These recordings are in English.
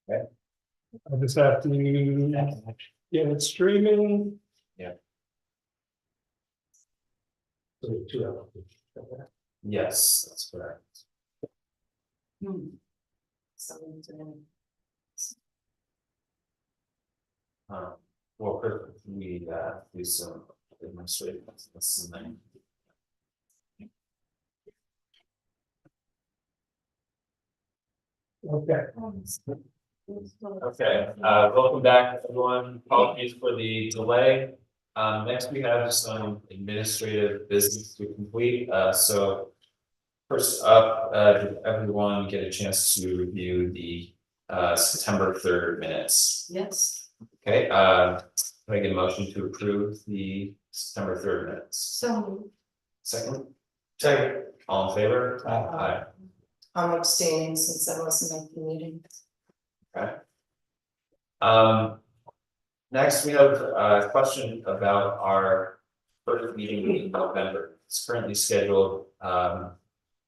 Okay. I just have to get it streaming. Yeah. So 2 hours. Yes, that's correct. Well, first we do some administrative business and then. Okay. Okay, welcome back, everyone. Apologies for the delay. Next we have some administrative business to complete. So first up, did everyone get a chance to review the September 3rd minutes? Yes, Okay, can I get a motion to approve the September 3rd minutes? so Second? Second. All in favor? Aye. I'm abstaining since I wasn't at the meeting. Okay. Next, we have a question about our first meeting in November. It's currently scheduled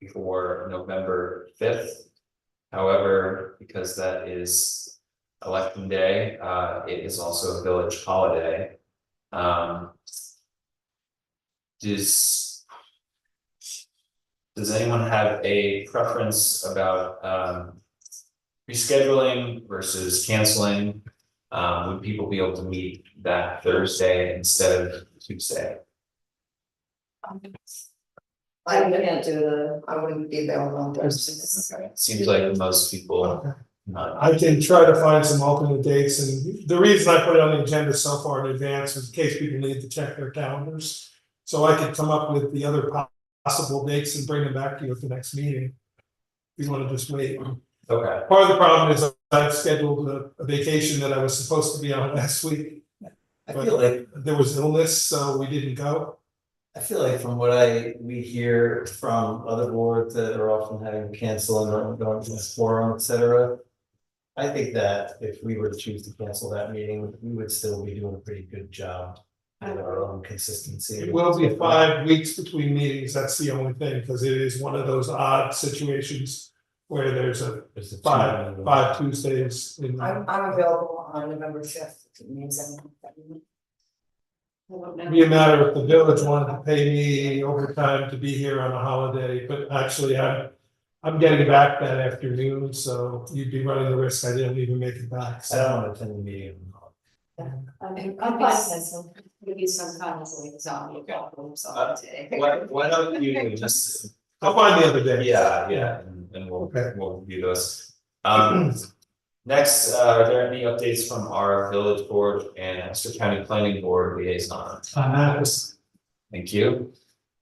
before November 5th. However, because that is election day, it is also a village holiday. Does anyone have a preference about rescheduling versus canceling? Would people be able to meet that Thursday instead of Tuesday? I can't do I wouldn't be available on Thursdays. Okay, it seems like most people. I can try to find some alternate dates, and the reason I put it on the agenda so far in advance is in case people need to check their calendars. So I could come up with the other possible dates and bring them back to you at the next meeting. If you want to just wait. Okay, Part of the problem is I've scheduled a vacation that I was supposed to be on last week. I feel like There was illness, so we didn't go. from what we hear from other boards that are often having to cancel and going to this forum, et cetera. I think that if we were to choose to cancel that meeting, we would still be doing a pretty good job with our own consistency. It will be 5 weeks between meetings, that's the only thing, because it is one of those odd situations where there's a There's a five Tuesdays in. I'm available on November 5th, if it means anything. It'd be a matter if the village wanted to pay me overtime to be here on a holiday, but actually I'm getting back that afternoon, so you'd be running the risk I didn't even make it back. I don't want to attend the meeting. Maybe some kind of like zombie apocalypse on today. why don't you just, I'll find the other day. yeah, and Okay. we'll review those. Next, are there any updates from our village board and Exeter County Planning Board liaison? Thank you.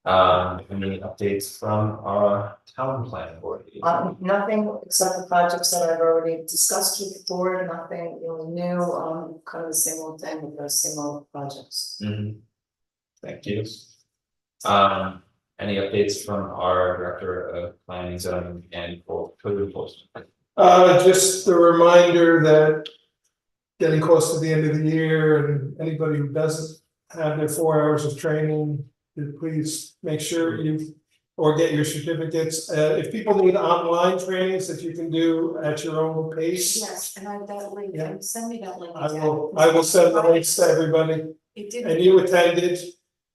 Any updates from our town planning board? Nothing except the projects that I've already discussed with the board, nothing really new, kind of the same old thing with those same old projects. Mhm. Thank you. Any updates from our director of planning, zoning and code enforcement? Just a reminder that getting close to the end of the year, and anybody who doesn't have their 4 hours of training, please make sure you or get your certificates. If people need online trainings that you can do at your own pace. Yes, and I that link, Yeah. send me that link. I will send the links to everybody, It and didn't. you attended,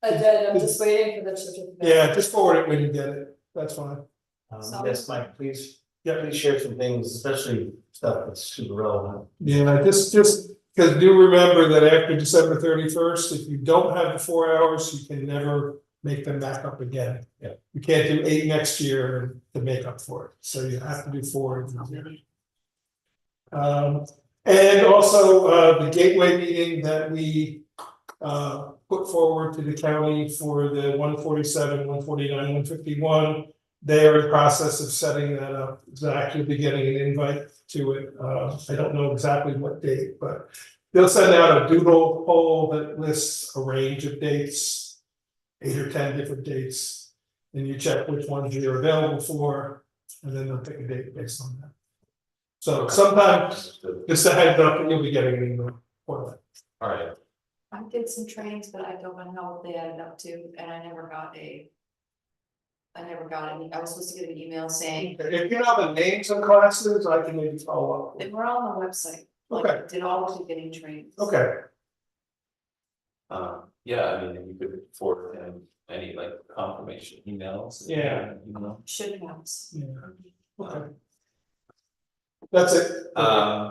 I did, I'm just waiting for the certificate. yeah, just forward it when you get it, that's fine. Yes, Mike, please. Yeah. Please share some things, especially stuff that's super relevant. Yeah, just, because do remember that after December 31st, if you don't have the 4 hours, you can never make them back up again. Yeah. You can't do 8 next year to make up for it, so you have to do 4. And also, the gateway meeting that we put forward to the county for the 147, 149, 151. They are in the process of setting that up. Zach, you'll be getting an invite to it. I don't know exactly what date, but they'll send out a doodle poll that lists a range of dates, 8 or 10 different dates. And you check which ones you're available for, and then they'll pick a date based on that. So sometimes, just a heads up, you'll be getting an email for that. All right, I did some trainings, but I don't know how they added up to, and I never got a I never got any, I was supposed to get an email saying, If you know the names of classes, I can maybe follow up. they were all on the website. Okay. Like, did all of you getting trained? Okay, Yeah, I mean, you could forward him any like confirmation emails. Yeah. You know, Should have. yeah, okay. That's it.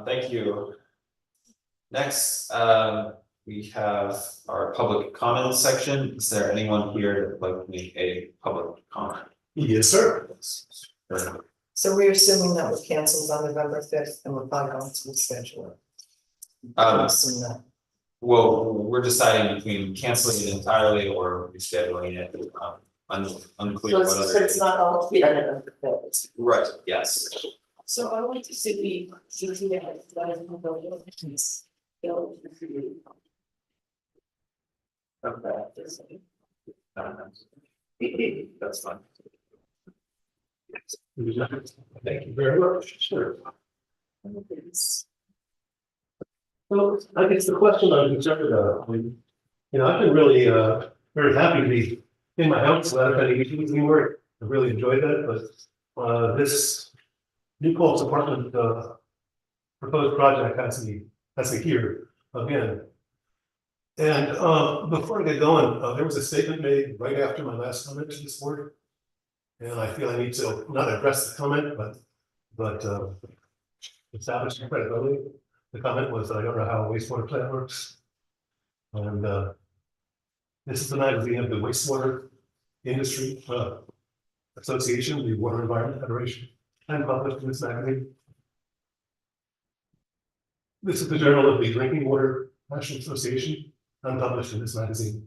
thank you. Next, we have our public comment section. Is there anyone here that would like to make a public comment? Yes, sir. So we're assuming that was canceled on November fifth and we're probably going to reschedule it. Assume that. Well, we're deciding between canceling it entirely or rescheduling it, unclear what So other. it's not all, yeah, November fifth. Right, yes. So I went to Sydney, That's fine. Thank you very much. Sure. Well, I guess the question I'm concerned about, I've been really, very happy to be in my house without any issues anymore. I really enjoyed that, but, this New Paltz apartment, proposed project has me here again. And, before I get going, there was a statement made right after my last comment to this board. And I feel I need to not address the comment, but establish some credibility. The comment was that I don't know how a wastewater plant works. And this is the magazine of the Wastewater Industry Association, the Water Environment Federation, and published in this magazine. This is the Journal of the Drinking Water National Association, and published in this magazine.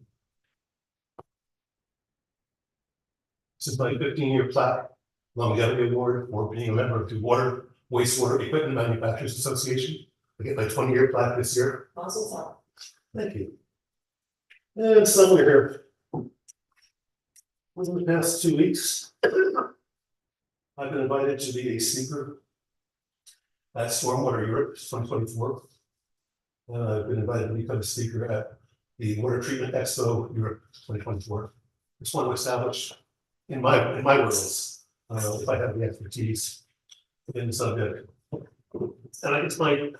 This is my 15-year plaque longevity award for being a member of the Water Wastewater Equipment Manufacturers Association. I get my 20-year plaque this year. Mazel Thank you. And somewhere here. Within the past 2 weeks, I've been invited to be a speaker at Stormwater Europe 2024. I've been invited to become a speaker at the Water Treatment Expo Europe 2024. I just want to establish in my worlds, if I have the expertise in the subject. And I guess my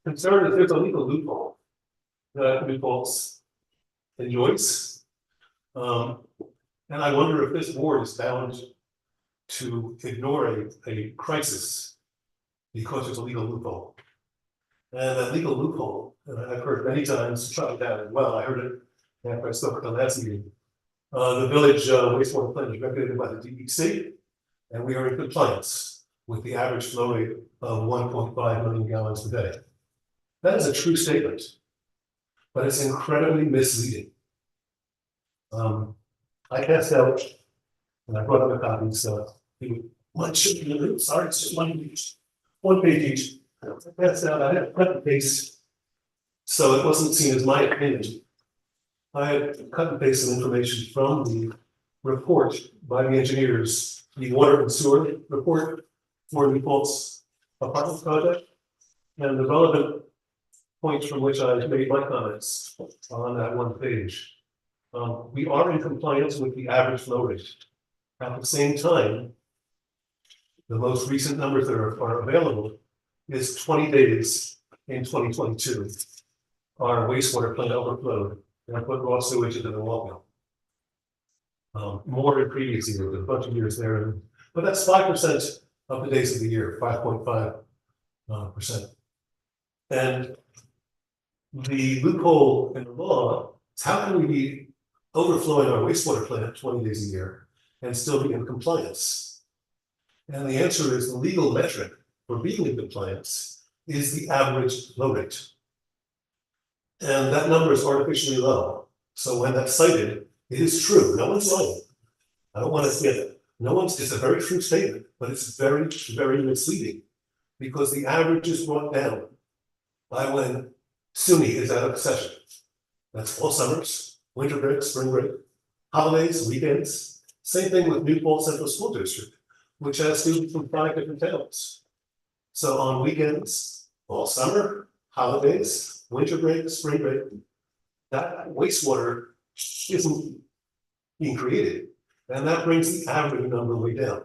concern is there's a legal loophole that New Paltz enjoys. And I wonder if this board is bound to ignore a crisis because there's a legal loophole. And that legal loophole, and I've heard many times, shut down as well. I heard it after I spoke at the last meeting. The village wastewater plant is regulated by the DEC, and we are in compliance with the average flow rate of 1.5 million gallons per day. That is a true statement, but it's incredibly misleading. I passed out, and I brought up a copy, so one should be in the room. Sorry, it's just one page each. I passed out, I had to cut and paste, so it wasn't seen as my opinion. I had cut and paste some information from the report by the engineers, the water and sewer report for New Paltz apartment project, and the relevant points from which I made my comments on that one page. We are in compliance with the average flow rate. At the same time, the most recent numbers that are available is 20 days in 2022. Our wastewater plant overflowed and I put raw sewage into the wall mill. More in previous years, a bunch of years there, but that's 5% of the days of the year, 5.5%. And the loophole in the law is how can we be overflowing our wastewater plant 20 days a year and still be in compliance? And the answer is the legal metric for being in compliance is the average flow rate. And that number is artificially low. So when that's cited, it is true. No one's lying. I don't want to say it. It's a very true statement, but it's very, very misleading because the average is brought down by when SUNY is out of session. That's all summers, winter break, spring break, holidays, weekends. Same thing with New Paltz Central School District, which has students from 5 different towns. So on weekends, all summer, holidays, winter break, spring break, that wastewater isn't being created. And that brings the average number way down.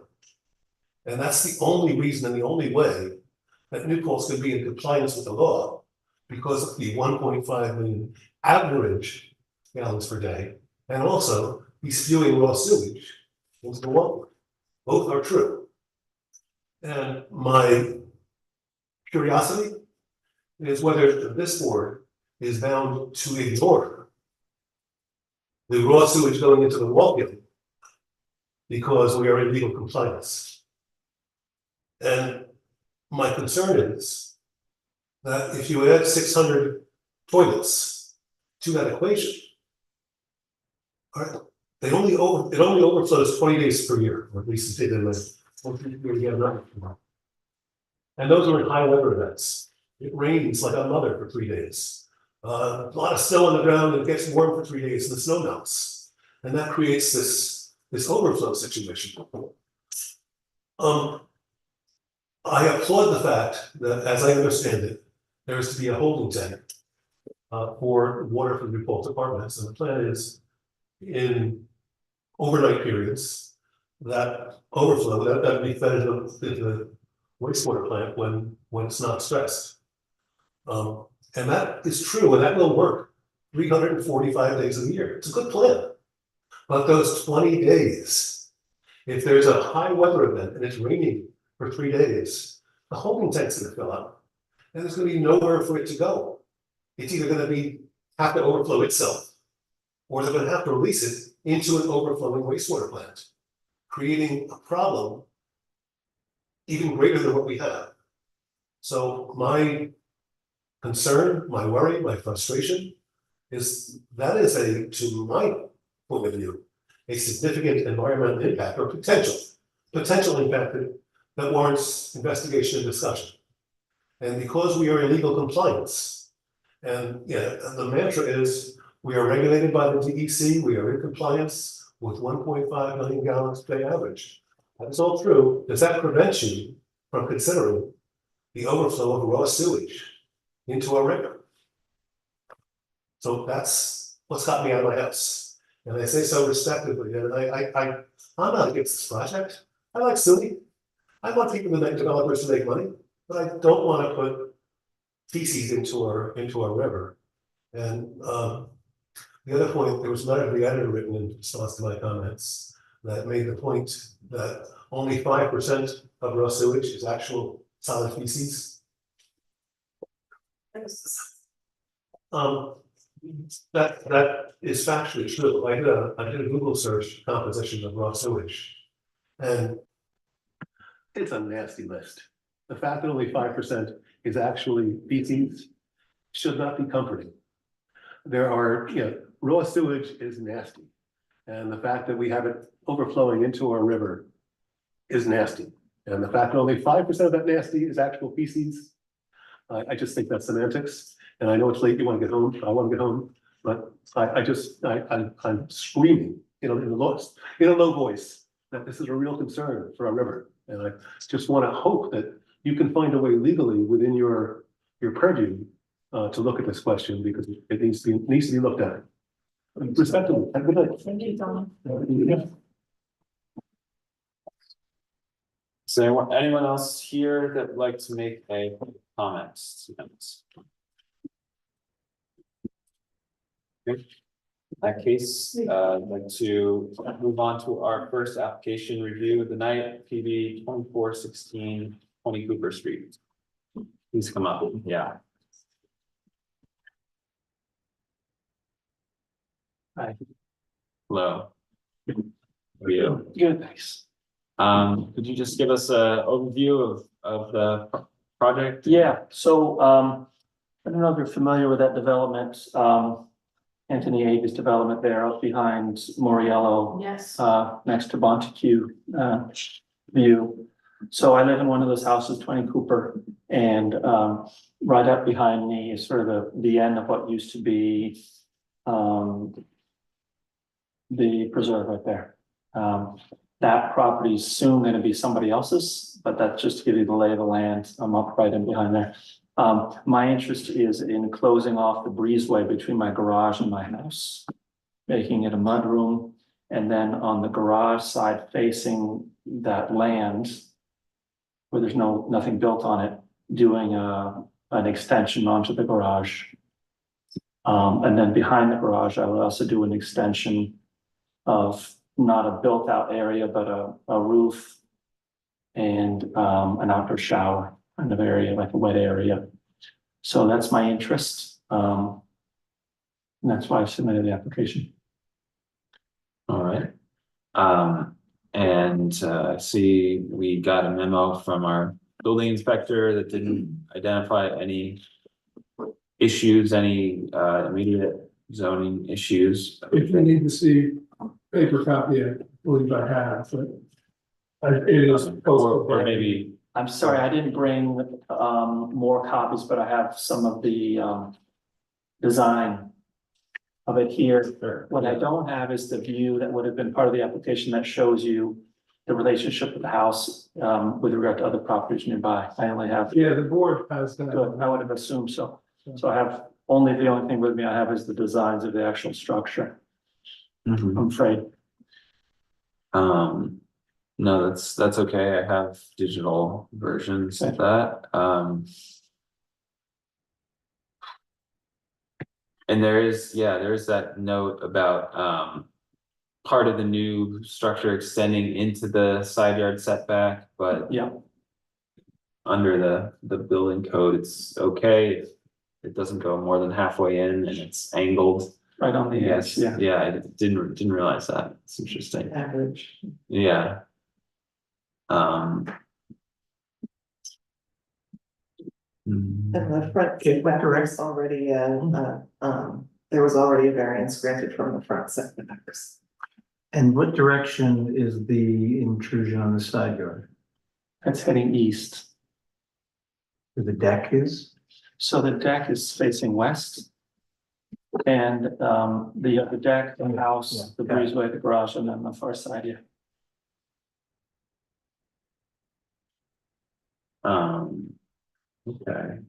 And that's the only reason and the only way that New Paltz can be in compliance with the law, because of the 1.5 million average gallons per day, and also he's spewing raw sewage into the water. Both are true. And my curiosity is whether this board is bound to ignore the raw sewage going into the Walkill because we are in legal compliance. And my concern is that if you add 600 toilets to that equation, all right, it only overflows 20 days per year, or at least it did in the. And those are in high weather events. It rains like a mother for 3 days. A lot of snow on the ground, and it gets warm for 3 days, and the snow melts. And that creates this overflow situation. I applaud the fact that, as I understand it, there is to be a holding tank for water from New Paltz apartments, and the plan is in overnight periods that overflow that would be fed into the wastewater plant when it's not stressed. And that is true, and that will work 345 days of the year. It's a good plan. But those 20 days, if there's a high weather event and it's raining for 3 days, the holding tank's gonna fill up, and there's gonna be nowhere for it to go. It's either gonna have to overflow itself, or they're gonna have to release it into an overflowing wastewater plant, creating a problem even greater than what we have. So my concern, my worry, my frustration is that is to my point of view, a significant environmental impact or potential impact that warrants investigation and discussion. And because we are in legal compliance, and the mantra is we are regulated by the DEC, we are in compliance with 1.5 million gallons per day average. That is all true. Does that prevent you from considering the overflow of raw sewage into a river? So that's what's got me out of my house. And I say so respectively, and I'm not against this project. I like silly. I want people to make developers to make money, but I don't want to put feces into our river. And the other point, there was a letter to the editor written in response to my comments that made the point that only 5% of raw sewage is actual solid feces. That is factually true. I did a Google search composition of raw sewage, and it's a nasty list. The fact that only 5% is actually feces should not be comforting. There are, raw sewage is nasty, and the fact that we have it overflowing into our river is nasty. And the fact that only 5% of that nasty is actual feces, I just think that's semantics. And I know it's late, you want to get home, I want to get home, but I'm screaming, in a low voice, that this is a real concern for our river. And I just want to hope that you can find a way legally within your purview to look at this question, because it needs to be looked at. Respectfully, have a good night. Thank you, Don. Is there anyone else here that would like to make a comment? Okay. In that case, I'd like to move on to our first application review of the night, PB 2416 20 Cooper Street. Please come up. Yeah. Hi. Hello. How are you? Good, thanks. Could you just give us an overview of the project? Yeah, so I don't know if you're familiar with that development, Anthony Avis development there out behind Moriello, Yes. next to Montague View. So I live in one of those houses, 20 Cooper, and right up behind me is sort of the end of what used to be the preserve right there. That property is soon going to be somebody else's, but that's just to give you the lay of the land. I'm up right in behind there. My interest is in closing off the breezeway between my garage and my house, making it a mudroom And then on the garage side facing that land, where there's nothing built on it, doing an extension onto the garage. And then behind the garage, I would also do an extension of not a built out area, but a roof and an outdoor shower kind of area, like a wet area. So that's my interest. And that's why I submitted the application. All right. I see we got a memo from our building inspector that didn't identify any issues, any immediate zoning issues. If you need to see paper copy, I believe I have, but it is. Or maybe, I'm sorry, I didn't bring more copies, but I have some of the design of it here. What I don't have is the view that would have been part of the application that shows you the relationship of the house with regard to other properties nearby. I only have, Yeah, the board has that. good, I would have assumed so. So I have, the only thing with me I have is the designs of the actual structure, Mhm. I'm afraid. No, that's okay. I have digital versions of that. And there is that note about part of the new structure extending into the side yard setback, but Yeah, under the building code, it's okay if it doesn't go more than halfway in and it's angled. right on the edge, Yes, yeah. I didn't realize that. It's interesting. Average. Yeah. And the front setbacks already, there was already a variance granted from the front setbacks. And what direction is the intrusion on the side yard? It's heading east. Where the deck is? So the deck is facing west. And the deck, the house, the breezeway, the garage, and then the far side, yeah. Okay.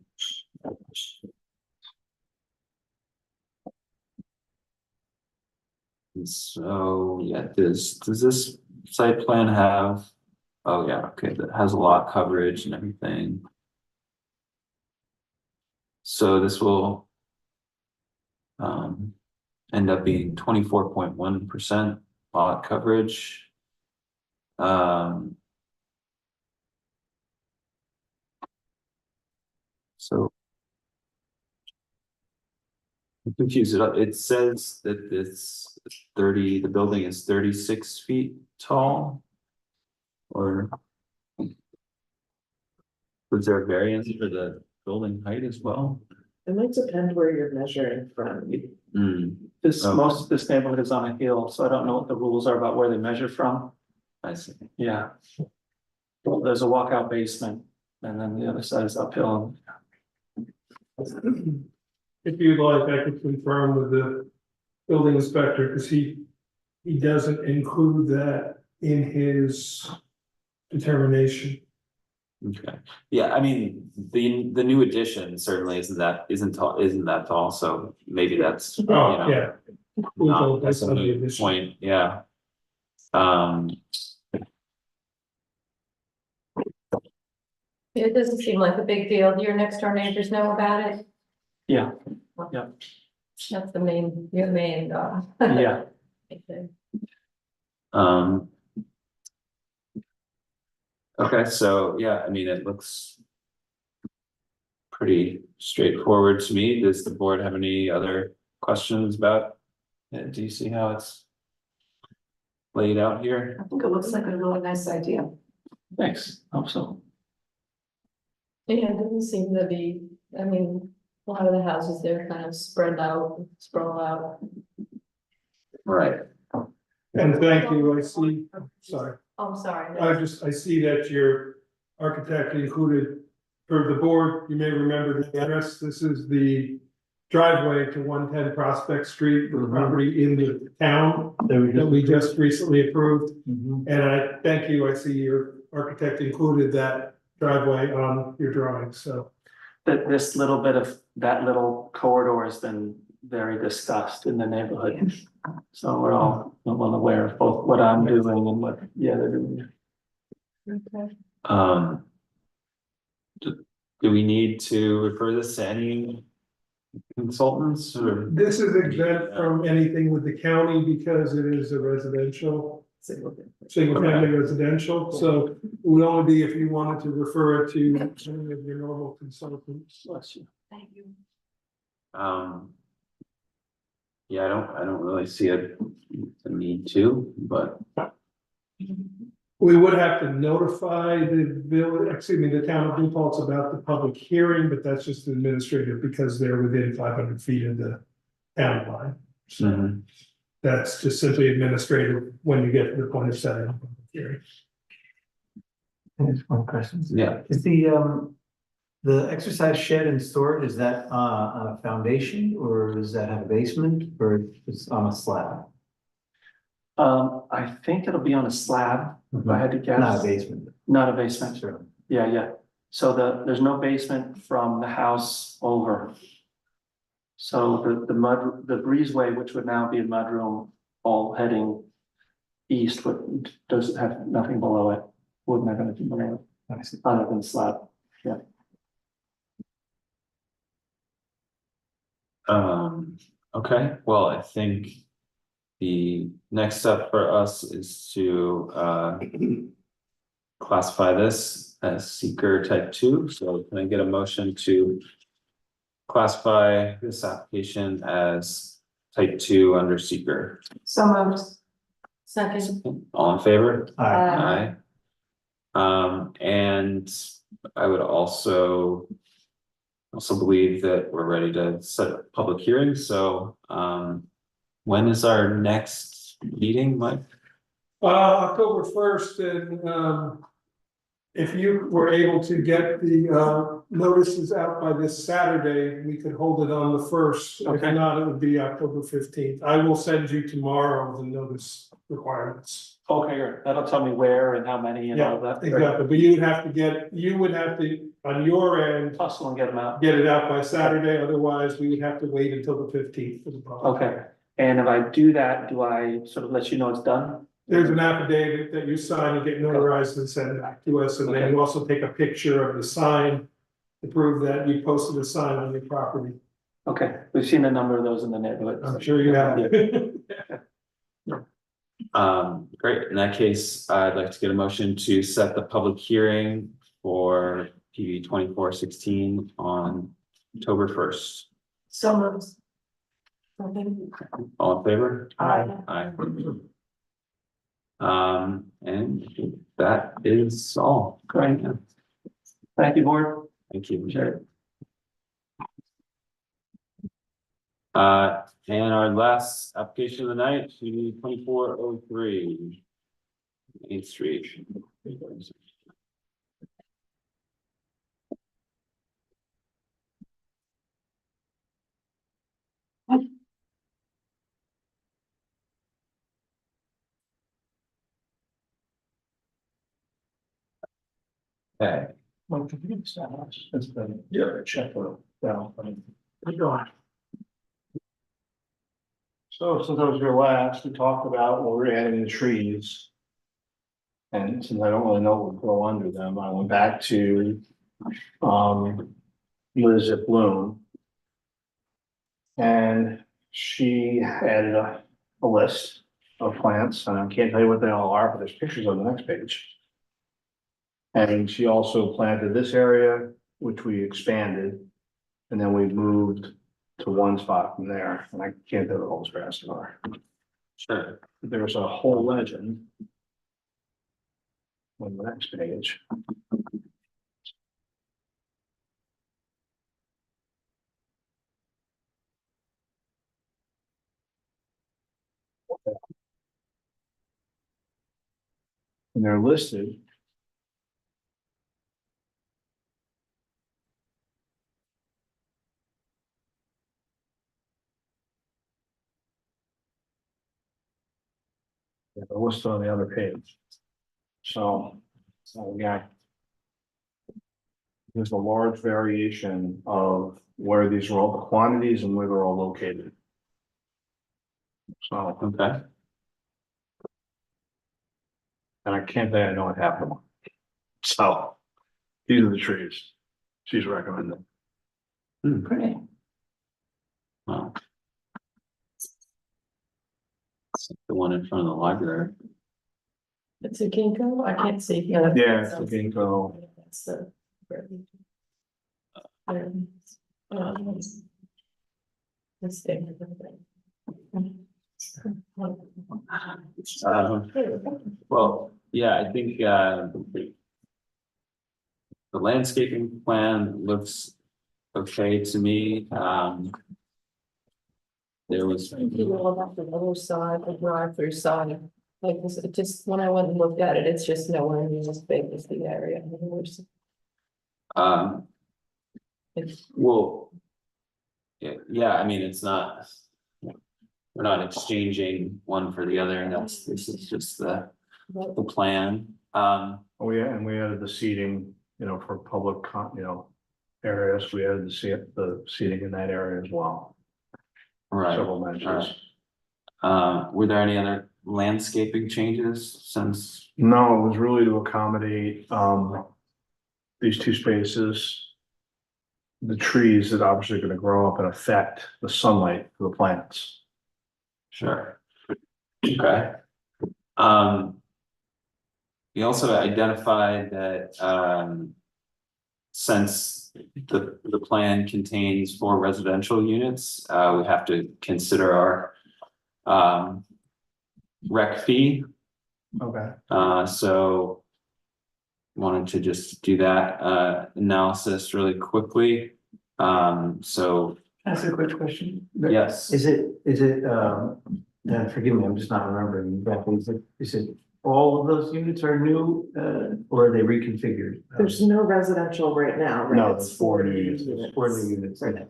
And so, yeah, does this site plan have, oh yeah, okay, that has a lot coverage and everything. So this will end up being 24.1% lot coverage. So I'm confused. It says that it's 30, the building is 36 feet tall. Or was there a variance for the building height as well? It might depend where you're measuring from. Okay. Most of this neighborhood is on a hill, so I don't know what the rules are about where they measure from. I see. Yeah. Well, there's a walkout basement, and then the other side is uphill. If you'd like, I could confirm with the building inspector, because he doesn't include that in his determination. Okay, yeah, I mean, the new addition certainly isn't that tall, so maybe that's, you Oh, know. yeah. Not That's a on the moot addition. point, yeah. It doesn't seem like a big deal. Do your next door neighbors know about it? Yeah, That's your main, yeah. Okay, so yeah, I mean, it looks pretty straightforward to me. Does the board have any other questions about it? Do you see how it's laid out here? I think it looks like a really nice idea. Thanks, hope so. Yeah, it doesn't seem to be, I mean, a lot of the houses there kind of sprawl out. Right. And thank you, I see, sorry, Oh, sorry. I see that your architect included, for the board, you may remember the address, this is the driveway to 110 Prospect Street, the property in the town that we just recently approved. And I thank you, I see your architect included that driveway on your drawing, so. This little bit of, that little corridor has been very discussed in the neighborhood. So we're all well aware of both what I'm doing and what, yeah, they're doing. Okay. Do we need to refer this to any consultants or? This is exempt from anything with the county because it is a residential, single family residential, so it would only be if you wanted to refer it to any of your normal consultants. Bless you. Thank you. Yeah, I don't really see a need to, but We would have to notify the village, excuse me, the town of New Paltz about the public hearing, but that's just administrative because they're within 500 feet of the town line. So mhm. that's just simply administrative when you get to the point of setting up a public hearing. There's one question. Yeah, Is the exercise shed and storage, is that on a foundation or does that have a basement or it's on a slab? I think it'll be on a slab, if I had to guess. Not a basement. Not a basement. Sure. Yeah. So there's no basement from the house over. So the breezeway, which would now be a mudroom, all heading east, does have nothing below it. Wouldn't have anything below it, other than slab. okay, well, I think the next step for us is to classify this as seeker type 2, so can I get a motion to classify this application as type 2 under seeker? So moved. Second. All in favor? Aye. Aye. And I would also believe that we're ready to set a public hearing, so when is our next meeting, Mike? October 1st, and if you were able to get the notices out by this Saturday, we could hold it on the 1st. Okay. If not, it would be October 15th. I will send you tomorrow the notice requirements. Okay, great. That'll tell me where and how many and all that. Exactly, but you would have to, on your end, Hustle and get them out. get it out by Saturday, otherwise we would have to wait until the 15th for the problem. Okay, and if I do that, do I sort of let you know it's done? There's an affidavit that you sign and get notarized and send back to us, and then you also take a picture of the sign to prove that you posted a sign on your property. Okay, we've seen a number of those in the neighborhood. I'm sure you have. Great, in that case, I'd like to get a motion to set the public hearing for PV 2416 on October 1st. So moved. Second. All in favor? Aye. Aye. And that is all. Great. Thank you, board. Thank you. Sure. And our last application of the night, PV 2403. Main Street. Okay, Well, can you establish this thing? Yeah, check it out. So since I was here last, we talked about what we're adding the trees. And since I don't really know what would grow under them, I went back to Liz at Bloom. And she added a list of plants, and I can't tell you what they all are, but there's pictures on the next page. And she also planted this area, which we expanded, and then we moved to one spot from there, and I can't do the whole grass anymore. sure. There's a whole legend on the next page. And they're listed. Yeah, they're listed on the other page. So, yeah. there's a large variation of where these are all the quantities and where they're all located. So, Okay, and I can't say I know what happened. So, these are the trees she's recommending. great. Wow. It's like the one in front of the library. It's a ginkgo, I can't see. Yeah. Yeah, it's a ginkgo. That's the. Let's stay. Well, yeah, I think the landscaping plan looks okay to me. There was, You all about the other side, the drive-through side, like this, it just, when I went and looked at it, it's just nowhere near as big as the area. um, It's, well. Yeah, I mean, it's not. We're not exchanging one for the other, and this is just the plan. Oh, yeah, and we added the seating, for public areas, we added the seating in that area as well. Right. Several Alright. mentions. Were there any other landscaping changes since? No, it was really to accommodate, these two spaces. The trees that obviously are gonna grow up and affect the sunlight for the plants. Sure. Okay. We also identified that, since the plan contains 4 residential units, we have to consider our, rec fee. Okay. So wanted to just do that, analysis really quickly. So, That's a quick question. yes. Is it, and forgive me, I'm just not remembering exactly, is it all of those units are new, or are they reconfigured? There's no residential right now, right? No, It's there's 4 new units. units. 4 new units. Right.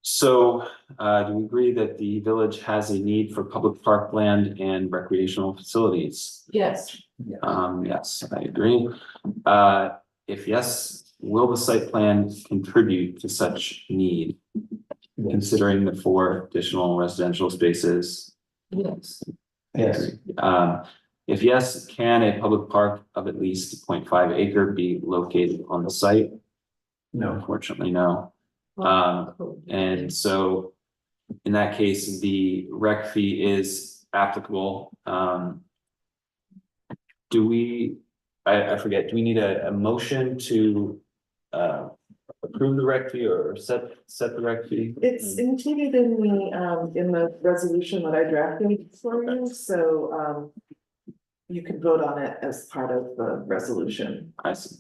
So, do we agree that the village has a need for public parkland and recreational facilities? yes, Yes, I agree. If yes, will the site plan contribute to such need? Considering the 4 additional residential spaces? yes, Yes. If yes, can a public park of at least 0.5 acre be located on the site? No. Unfortunately, no. And so in that case, the rec fee is applicable. Do we, I forget, do we need a motion to approve the rec fee or set the rec fee? It's included in the resolution that I drafted for you, so, you can vote on it as part of the resolution. I see.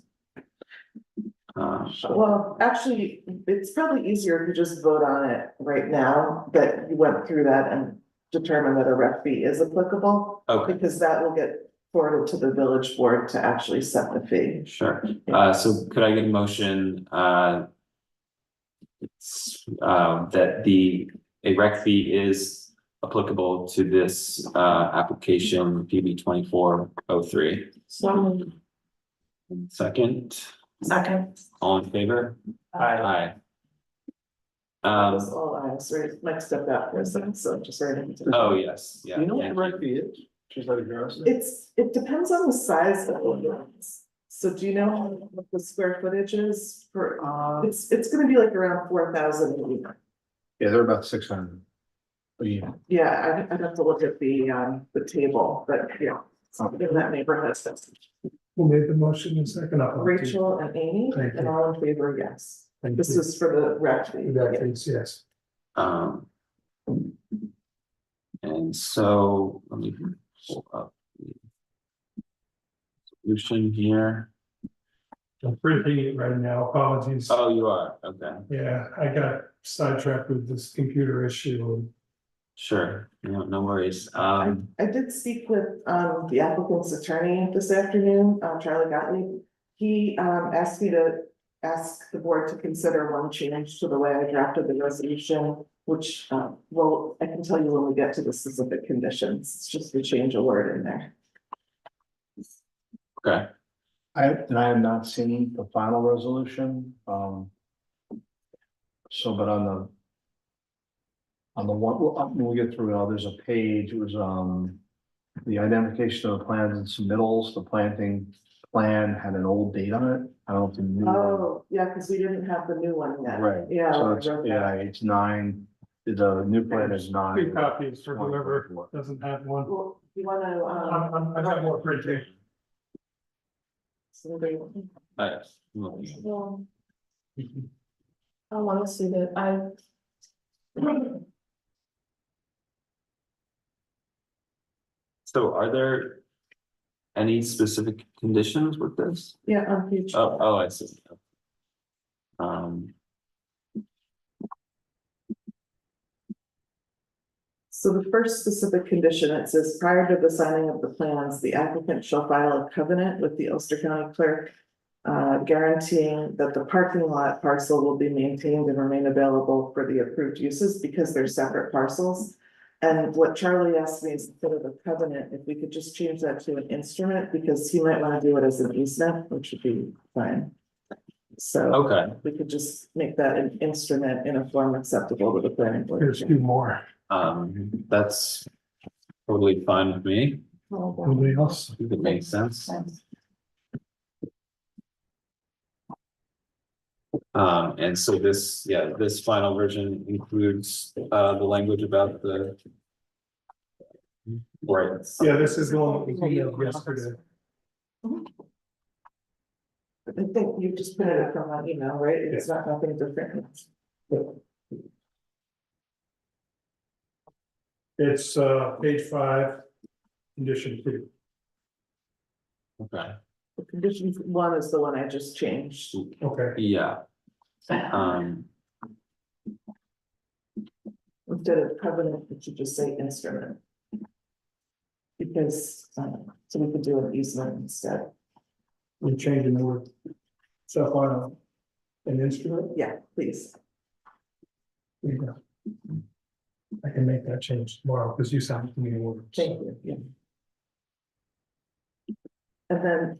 Well, actually, it's probably easier if you just vote on it right now, that you went through that and determined that a rec fee is applicable, Okay, because that will get forwarded to the village board to actually set the fee. sure. So could I get a motion, that a rec fee is applicable to this, application PB 2403? so, Second, Second. all in favor? Aye. That was all I was right next step that person, so just writing it. Oh, yes, yeah. Do you know what the thank rec fee is? Just out of curiosity. It depends on the size of the units. So do you know what the square footage is for, it's gonna be like around 4,000 a year. Yeah, they're about 600. a year. Yeah, I'd have to look at the table, but yeah, in that neighborhood. Who made the motion in second? Rachel and Amy, Thank you. and all in favor, yes. Thank This you. is for the rec fee. That case, yes. And so, let me pull up the solution here. I'm printing it right now, apologies. Oh, you are, okay, Yeah, I got sidetracked with this computer issue. sure, no worries, I did speak with the applicant's attorney this afternoon, Charlie Gottlieb. He asked me to ask the board to consider one change to the way I drafted the resolution, which well, I can tell you when we get to the specific conditions. It's just to change a word in there. okay. I have not seen the final resolution, so, but on the one, we'll get through it all, there's a page, it was, the identification of the plans and submittals, the planting plan had an old date on it, I don't know if the new one. Oh, yeah, because we didn't have the new one yet. Right, Yeah. so I it's, wrote that. yeah, it's 9, the new plan is 9. 3 copies for whoever doesn't have one. Well, you wanna, I have more printing. somebody- Well, I wanna see that, So are there any specific conditions with this? yeah, on page. Oh, I see. Um, So the first specific condition, it says prior to the signing of the plans, the applicant shall file a covenant with the Ulster County Clerk. Guaranteeing that the parking lot parcel will be maintained and remain available for the approved uses because they're separate parcels. And what Charlie asked me is instead of a covenant, if we could just change that to an instrument, because he might want to do it as an easement, which would be fine. So okay, we could just make that an instrument in a form acceptable to the planning board. Here's 2 more. that's totally fine with me. Nobody else? I think it makes sense. And so this, yeah, this final version includes, the language about the. Right. Yeah, this is the one that we emailed yesterday. I think you just put it from my email, right? It's not nothing different. It's page 5, condition 2. Okay, The condition 1 is the one I just changed. Okay. yeah. Instead of covenant, it should just say instrument. Because, so we could do an easement instead. We're changing the word. Stuff on an instrument. Yeah, please. There you go. I can make that change tomorrow because you sound to me a word. Thank you, yeah. And then,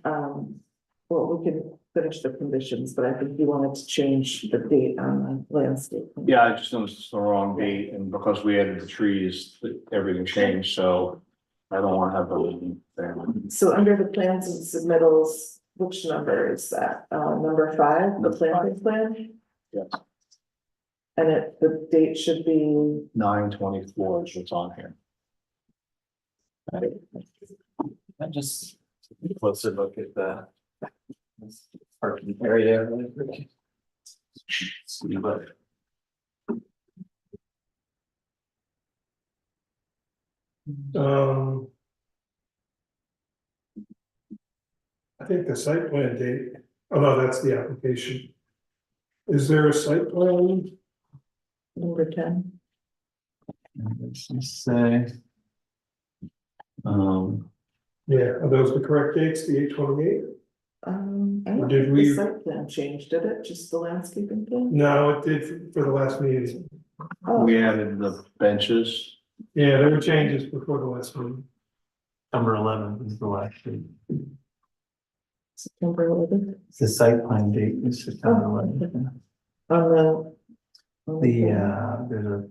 well, we can finish the conditions, but I think you wanted to change the date on the landscape. Yeah, I just noticed it's the wrong date, and because we added the trees, everything changed, so I don't wanna have the there. So under the plans and submittals, which number is that? Number 5, the planting plan? Yes. And the date should be, 9/24 is what's on here. I just, closer look at the. Parking area. Really quick. See, but. I think the site plan date, oh no, that's the application. Is there a site plan? number 10. Let's just say. Yeah, are those the correct dates, the 8/28? I don't Did think we- the site plan changed, did it? Just the landscaping plan? No, it did for the last meeting. Oh, We added the benches. Yeah, there were changes before the last meeting. Number 11 is the last date. September 11th. The site plan date is September Oh. 11th. On There's a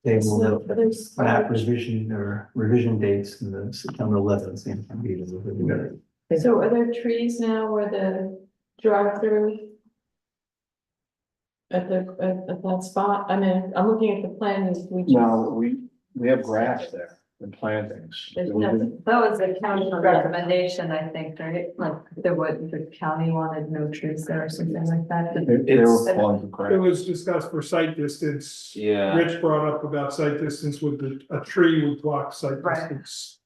table so of there's. map revision or revision dates in the September 11th. Seems to be the- So are there trees now where the drive-through? At that spot, I mean, I'm looking at the plan, and we just, No, we have grass there and plantings. there's nothing. That was the county recommendation, I think, right? Like, the county wanted no trees there or something like that. They were falling to It grass. was discussed for site distance. Yeah. Rich brought up about site distance with a tree would block site Right. distance.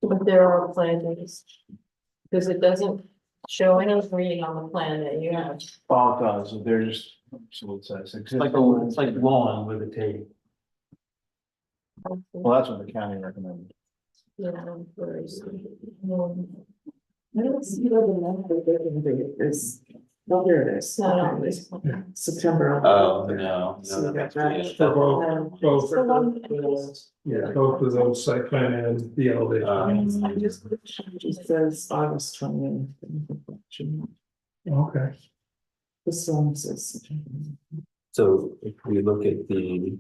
But there are plantings. Because it doesn't show any green on the plan that you have. Oh, it does, they're just, so it says. It's like lawn with a tape. Well, that's what the county recommended. Yeah, where is it? I don't see where the number is. Oh, here it is. No, no, Okay. this one. September. Oh, no, So no, we got that's. that. For both, The one- yeah, both of those site plan and the elevation. I just, it says August 20th. Okay. This one says. So if we look at the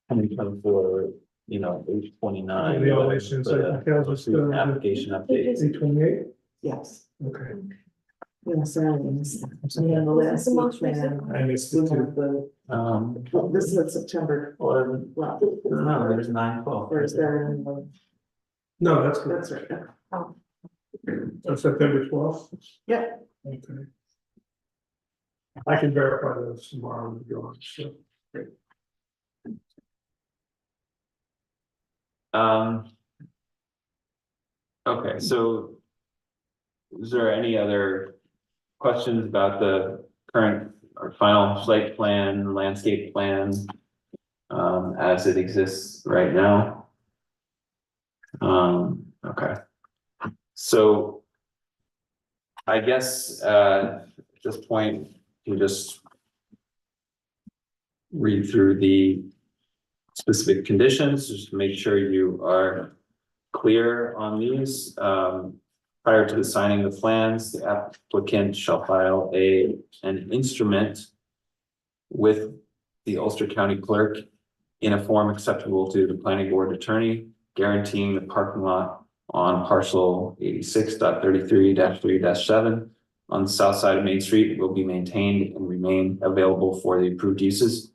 2024, 8/29. The elevation, so it tells us the- Application update. 828, Yes. okay, Yes, there it is. And then the last the most plan. I missed We it have too. the, this is September, Or, well, no, there's 9/12. or is there, in the- No, that's correct, that's right. so September 12th. Yeah. Okay. I can verify those tomorrow with George, so. Okay, so. Is there any other questions about the current or final site plan, landscape plan? As it exists right now? Okay. So. I guess, at this point, you just. Read through the. Specific conditions, just to make sure you are clear on these. Prior to the signing of the plans, the applicant shall file an instrument. With the Ulster County Clerk. In a form acceptable to the planning board attorney, guaranteeing the parking lot. On parcel 86.33-3-7. On the south side of Main Street will be maintained and remain available for the approved uses.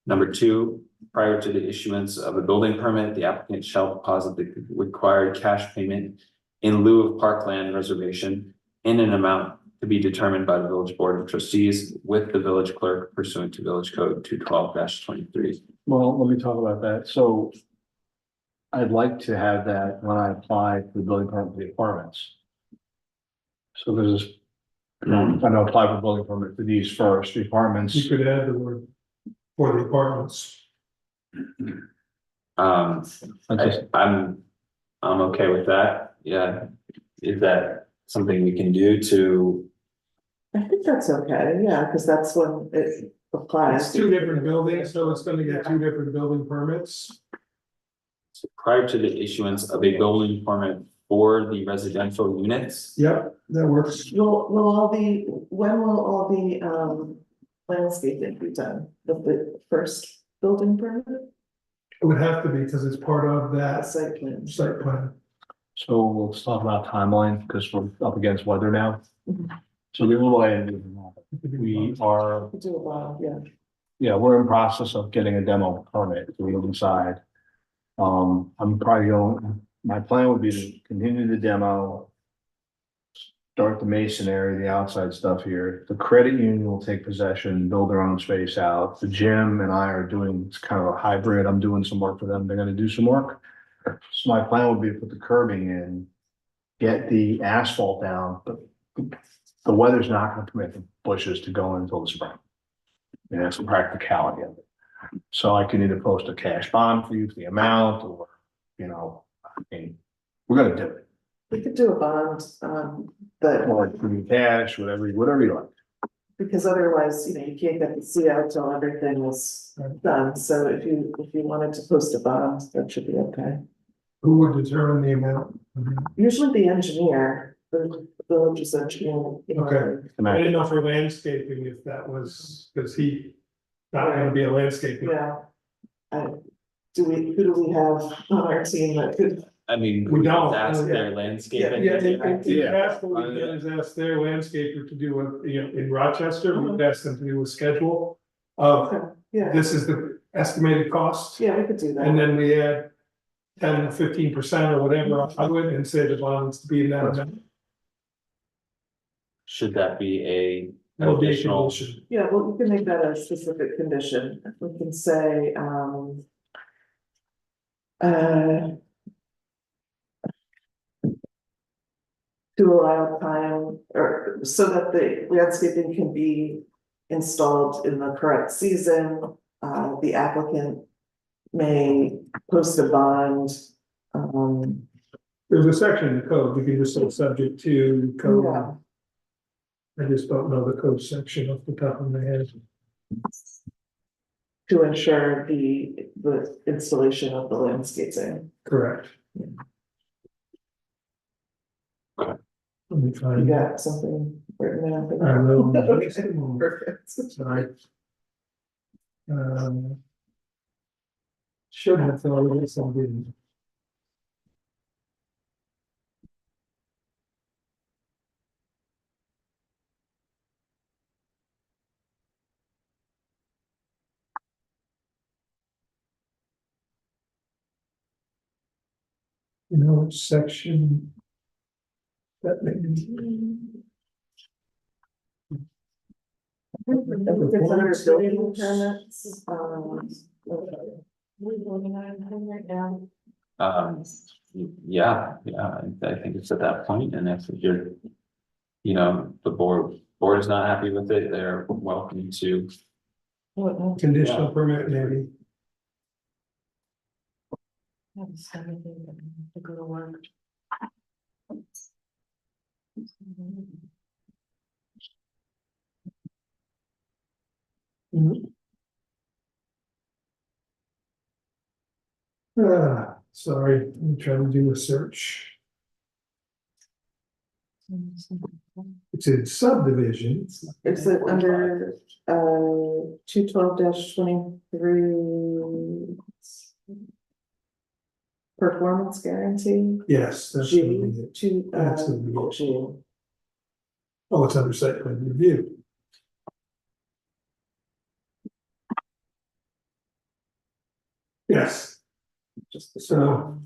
Number 2, prior to the issuance of a building permit, the applicant shall deposit the required cash payment. In lieu of parkland reservation in an amount to be determined by the village board of trustees with the village clerk pursuant to village code 212-23. Well, let me talk about that. So I'd like to have that when I apply for the building permit for the apartments. So there's, I'm gonna apply for building permit for these first, the apartments. You could add the word for the apartments. I just- I'm okay with that. Yeah. Is that something we can do to? I think that's okay, yeah, because that's when it applies. It's 2 different buildings, so it's gonna get 2 different building permits. Prior to the issuance of a building permit for the residential units. Yep, that works. When will all the landscaping be done? The first building permit? It would have to be, because it's part of that Site plan. site plan. So let's talk about timeline, because we're up against weather now. Mhm. So the little way we are, Do a lot, yeah. yeah, we're in process of getting a demo permit to the inside. I'm probably going, my plan would be to continue the demo. Start the masonry, the outside stuff here. The credit union will take possession, build their own space out. The gym and I are doing, it's kind of a hybrid. I'm doing some work for them. They're gonna do some work. So my plan would be to put the curbing in, get the asphalt down, but the weather's not gonna permit the bushes to go in until the spring. And that's the practicality of it. So I can either post a cash bond for you for the amount or, I mean, we're gonna do it. We could do a bond, but Or give me cash, whatever you like. because otherwise, you can't get the CO till everything is done. So if you wanted to post a bond, that should be okay. Who would determine the amount? Usually the engineer, the village's engineer. Okay. I didn't know for landscaping if that was, because he not gonna be a landscaping. Yeah. Who do we have on our team that could? I mean, We don't, ask yeah. their landscaping. Yeah, what we Yeah. did is ask their landscaper to do in Rochester, we asked them to do a schedule of, Yeah, this is the estimated cost. yeah, we could do that. And then we add 10 to 15% or whatever, I would, and say the bonds to be in that amount. Should that be an That would be a additional? condition. Yeah, well, we can make that a specific condition. We can say, to allow time, or so that the landscaping can be installed in the correct season, the applicant may post a bond. There's a section in the code, we can just say subject to code. Yeah. I just don't know the code section off the top of my head. To ensure the installation of the landscaping. Correct. Let me You find. got something written down? I will. Okay, perfect. Sorry. Should have thought of this, I didn't. You know, which section? That may be. I think it's under building permits, We're voting on it right now. Yeah, I think it's at that point, and if you're. You know, the board is not happy with it, they're welcome to. Conditional permit, maybe. Have something to go to work. Sorry, I'm trying to do a search. It's in subdivisions. it's under, 212-23. Performance guarantee. Yes, that's. G, gonna be it. two, That's gonna be it. G. Oh, it's under site plan review. Yes, Just so.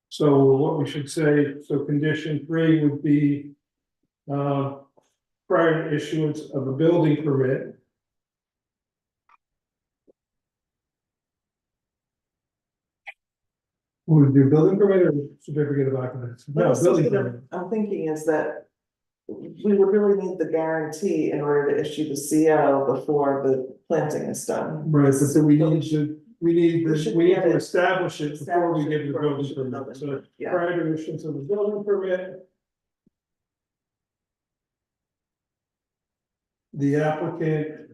So what we should say, so condition 3 would be. Prior to issuance of a building permit. Would we do building permit or certificate of occupancy? No, building permit. I'm thinking is that we would really need the guarantee in order to issue the CO before the planting is done. Right, so we need to get it establish it before we give the before we building issue the permit, building so permit, yeah. prior to issuance of the building permit. The applicant.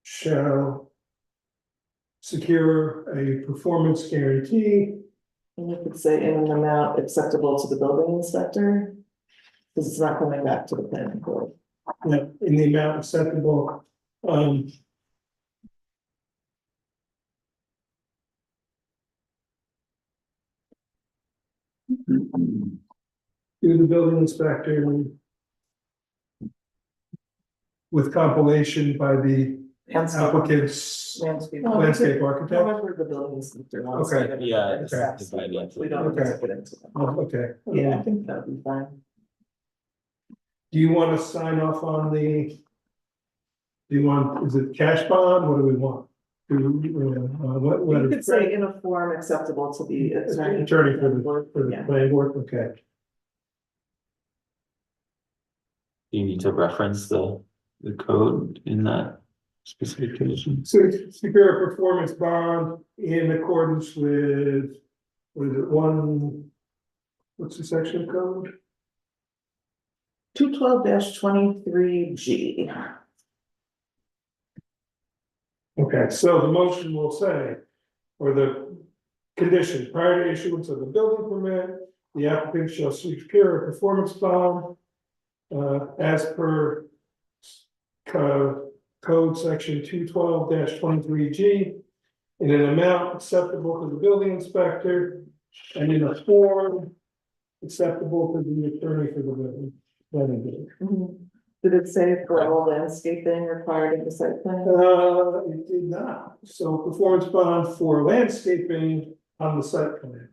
Shall. Secure a performance guarantee. And you could say in an amount acceptable to the building inspector. Because it's not coming back to the planning board. In the amount acceptable, to the building inspector. With compilation by the applicant's landscape architect. However, the building inspector wants. Okay. to. Yeah, Steps, okay. We don't have to get into them. Oh, okay. Yeah, I think that'd be fine. Do you want to sign off on the? Do you want, is it cash bond? What do we want? What? You could say in a form acceptable to the attorney. Attorney for the Yeah. planning board, okay. You need to reference the code in that specific condition. So secure a performance bond in accordance with, what is it, what's the section code? 212-23G. Okay, so the motion will say, or the condition, prior to issuance of the building permit, the applicant shall secure a performance bond. As per. Code section 212-23G. In an amount acceptable to the building inspector. And in a form. Acceptable to the attorney for the building. Planning board. Mhm. Did it say for all landscaping required in the site plan? It did not, so performance bond for landscaping on the site plan.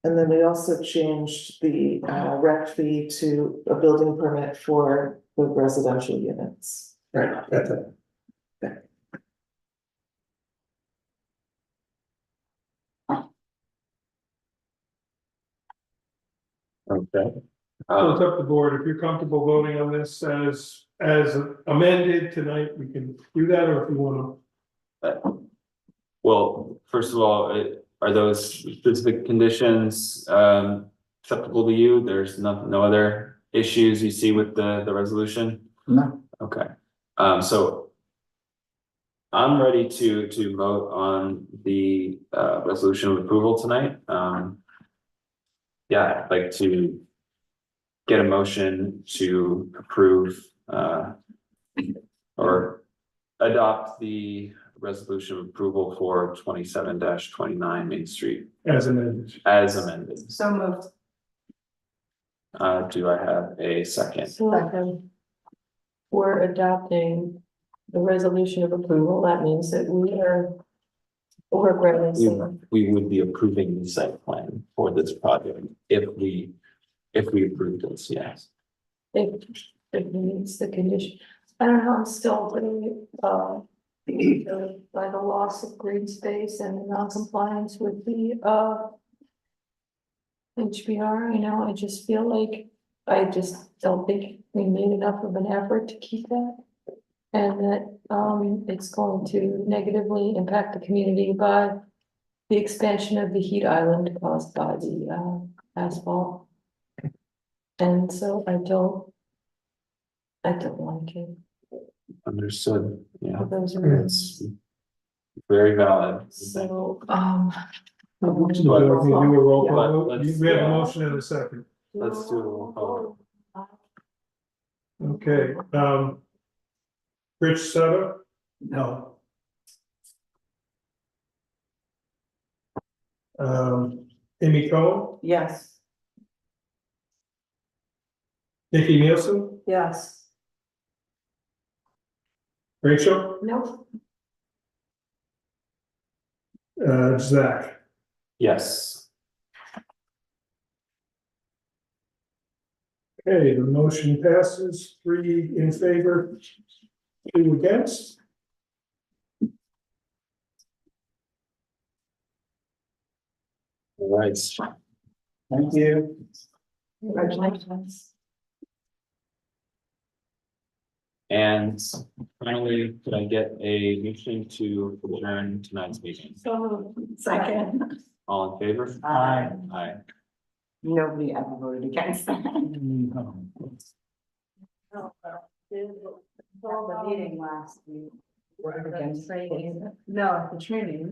And then we also changed the rec fee to a building permit for the residential units. Right, that's it. Okay. So it's up to the board, if you're comfortable voting on this as amended tonight, we can do that, or if you wanna. Well, first of all, are those specific conditions acceptable to you? There's no other issues you see with the resolution? No. Okay, so. I'm ready to vote on the resolution of approval tonight. Yeah, I'd like to get a motion to approve or adopt the resolution of approval for 27-29 Main Street As amended. as amended. So moved. Do I have a second? So we're adopting the resolution of approval. That means that we're granting. We would be approving the site plan for this project if we approve this, yes. If it meets the condition. I don't know, I'm still pretty, by the loss of green space and the non-compliance with the, HBR, I just feel like, I just don't think we made enough of an effort to keep that. And that, it's going to negatively impact the community by the expansion of the heat island caused by the, asphalt. And so I don't like it. Understood, yeah, For those reasons. it's very valid. So, Do you do a roll call Yeah. vote? Let's- We have a motion and a second. Let's do a roll call. Okay, Rich Sutter, No. Amy Cohen, Yes. Nikki Nielsen, Yes. Rachel, no, Zach. Yes, Okay, the motion passes, 3 in favor, 2 against. all right. Thank you. Congratulations. And finally, could I get a motion to adjourn tonight's meeting? So, second. All in favor? Aye. Aye. Nobody ever voted against that. The meeting last week. No, the training.